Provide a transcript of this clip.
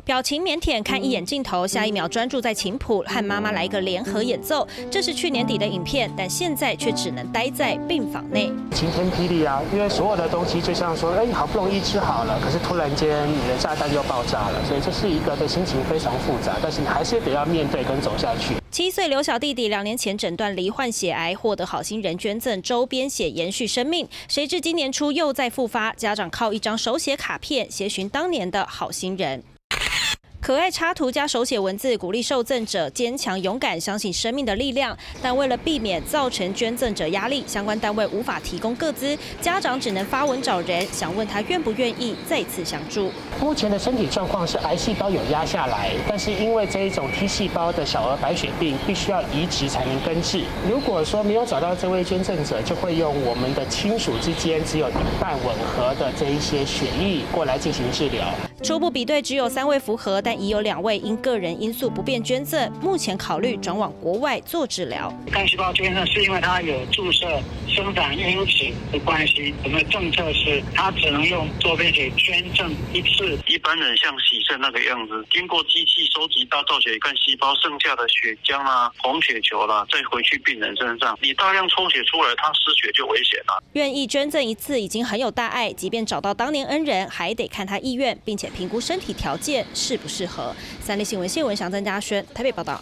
表情腼腆，看一眼镜头，下一秒专注在琴谱，和妈妈来一个联合演奏。这是去年底的影片，但现在却只能待在病房内。晴天霹雳啊！因为所有的东西就像说，好不容易治好了，可是突然间你的炸弹又爆炸了，所以这是一个心情非常复杂，但是你还是得要面对跟走下去。7岁刘小弟弟2年前诊断罹患血癌，获得好心人捐赠周边血延续生命，谁知今年初又再复发，家长靠一张手写卡片协寻当年的好心人。可爱插图加手写文字，鼓励受赠者坚强勇敢，相信生命的力量。但为了避免造成捐赠者压力，相关单位无法提供个资，家长只能发文找人，想问他愿不愿意再次相助。目前的身体状况是癌细胞有压下来，但是因为这一种 T 细胞的小儿白血病必须要移植才能根治。如果说没有找到这位捐赠者，就会用我们的亲属之间只有一半吻合的这一些血液过来进行治疗。初步比对只有3位符合，但已有2位因个人因素不便捐赠，目前考虑转往国外做治疗。干细胞捐赠是因为它有注射生长因子的关系，我们的政策是它只能用周边血捐赠一次。一般人像洗肾那个样子，经过机器收集到造血干细胞剩下的血浆啦、红血球啦，再回去病人身上，你大量抽血出来，他失血就危险了。愿意捐赠一次已经很有大爱，即便找到当年恩人，还得看他意愿，并且评估身体条件适不适合。3立新闻谢文祥、曾嘉轩台北报道。